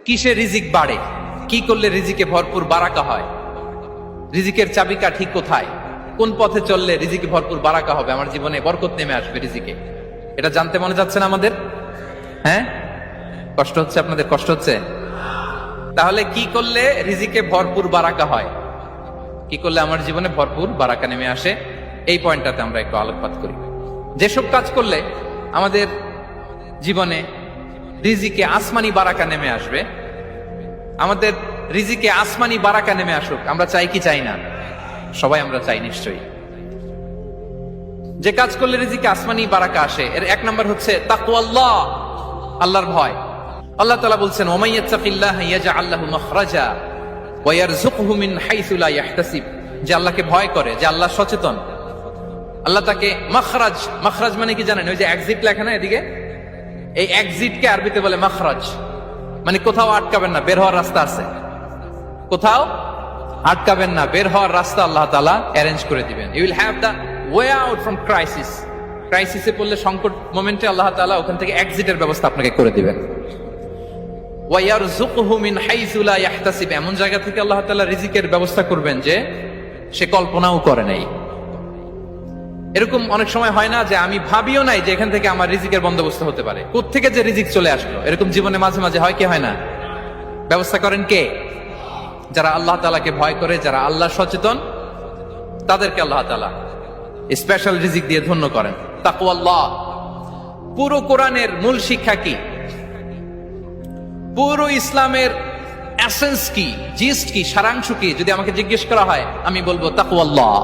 কিসে রিজিক বাড়ে, কি করলে রিজিকে ভরপুর বারাকা হয়, রিজিকের চাবিকা ঠিক কোথায়, কোন পথে চললে রিজিকে ভরপুর বারাকা হবে, আমার জীবনে বরকত নেমে আসবে রিজিকে, এটা জানতে মনে যাচ্ছে না আমাদের? হ্যাঁ, কষ্ট হচ্ছে আপনাদের? কষ্ট হচ্ছে? তাহলে কি করলে রিজিকে ভরপুর বারাকা হয়, কি করলে আমার জীবনে ভরপুর বারাকা নেমে আসে, এই পয়েন্টটাতে আমরা একটু আলোকপাত করি। যেসব কাজ করলে আমাদের জীবনে রিজিকে আসমানি বারাকা নেমে আসবে, আমাদের রিজিকে আসমানি বারাকা নেমে আসুক, আমরা চাই কি চাই না? সবাই আমরা চাই নিশ্চয়ই। যে কাজ করলে রিজিকে আসমানি বারাকা আসে, এর এক নম্বর হচ্ছে তাকওয়াল্লাহ, আল্লাহর ভয়। আল্লাহ তাআলা বলছেন, ওমাইয়াত্তাকিল্লাহা ইয়াজআল লাহু মাখরাজা ওয়া ইয়ারযুকহু মিন হাইসু লা ইয়াহতাসিব। যে আল্লাহকে ভয় করে, যে আল্লাহ সচেতন, আল্লাহ তাকে মাখরাজ, মাখরাজ মানে কি জানেন? ওই যে এক্সিট লেখা না এদিকে, এই এক্সিটকে আরবিতে বলে মাখরাজ, মানে কোথাও আটকাবেন না, বের হওয়ার রাস্তা আছে, কোথাও আটকাবেন না, বের হওয়ার রাস্তা আল্লাহ তাআলা অ্যারেঞ্জ করে দিবেন। You will have the way out from crisis. ক্রাইসিসে পড়লে, সংকট মোমেন্টে আল্লাহ তাআলা ওখান থেকে এক্সিটের ব্যবস্থা আপনাকে করে দিবেন। ওয়া ইয়ারযুকহু মিন হাইসু লা ইয়াহতাসিব, এমন জায়গা থেকে আল্লাহ তাআলা রিজিকের ব্যবস্থা করবেন যে সে কল্পনাও করে নাই। এরকম অনেক সময় হয় না যে আমি ভাবিও নাই যে এখান থেকে আমার রিজিকের বন্দোবস্ত হতে পারে, কোত্থেকে যে রিজিক চলে আসলো, এরকম জীবনে মাঝে মাঝে হয় কি হয় না? ব্যবস্থা করেন কে? যারা আল্লাহ তাআলাকে ভয় করে, যারা আল্লাহ সচেতন, তাদেরকে আল্লাহ তাআলা স্পেশাল রিজিক দিয়ে ধন্য করেন। তাকওয়াল্লাহ। পুরো কোরআনের মূল শিক্ষা কি, পুরো ইসলামের এসেন্স কি, জিস্ট কি, সারাংশ কি, যদি আমাকে জিজ্ঞেস করা হয় আমি বলবো তাকওয়াল্লাহ,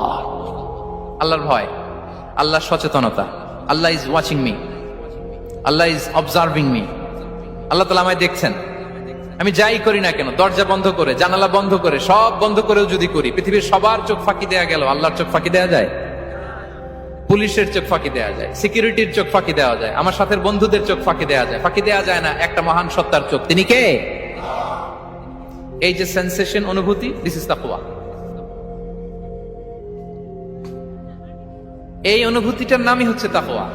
আল্লাহর ভয়, আল্লাহর সচেতনতা। Allah is watching me, Allah is observing me. Allah তাআলা আমায় দেখছেন, আমি যাই করি না কেন, দরজা বন্ধ করে, জানালা বন্ধ করে, সব বন্ধ করেও যদি করি, পৃথিবীর সবার চোখ ফাঁকি দেয়া গেল, আল্লাহর চোখ ফাঁকি দেয়া যায়? পুলিশের চোখ ফাঁকি দেয়া যায়, সিকিউরিটির চোখ ফাঁকি দেওয়া যায়, আমার সাথে বন্ধুদের চোখ ফাঁকি দেওয়া যায়, ফাঁকি দেওয়া যায় না একটা মহান সত্তার চোখ। তিনি কে? এই যে সেন্সেশন, অনুভূতি, দিস ইজ তাকওয়া। এই অনুভূতিটার নামই হচ্ছে তাকওয়া,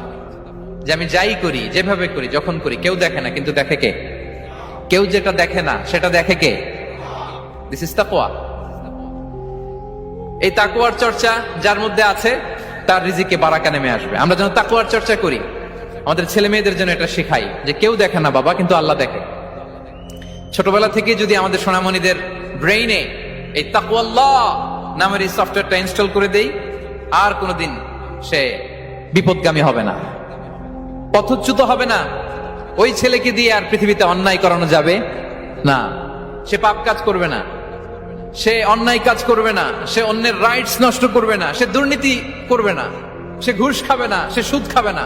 যে আমি যাই করি, যেভাবে করি, যখন করি, কেউ দেখে না, কিন্তু দেখে কে? কেউ যেটা দেখে না সেটা দেখে কে? দিস ইজ তাকওয়া। এই তাকওয়ার চর্চা যার মধ্যে আছে, তার রিজিকে বারাকা নেমে আসবে। আমরা যেন তাকওয়ার চর্চা করি, আমাদের ছেলে মেয়েদের জন্য এটা শেখাই যে কেউ দেখে না বাবা, কিন্তু আল্লাহ দেখে। ছোটবেলা থেকে যদি আমাদের সোনামণিদের ব্রেইনে এই তাকওয়াল্লাহ নামের এই সফটওয়্যারটা ইনস্টল করে দেই, আর কোনোদিন সে বিপদগামী হবে না, পথচ্যুত হবে না। ওই ছেলেকে দিয়ে আর পৃথিবীতে অন্যায় করানো যাবে না, সে পাপ কাজ করবে না, সে অন্যায় কাজ করবে না, সে অন্যের রাইটস নষ্ট করবে না, সে দুর্নীতি করবে না, সে ঘুষ খাবে না, সে সুদ খাবে না।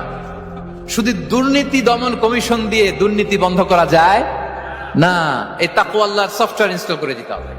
শুধু দুর্নীতি দমন কমিশন দিয়ে দুর্নীতি বন্ধ করা যায় না, এই তাকওয়াল্লাহর সফটওয়্যার ইনস্টল করে দিতে হবে।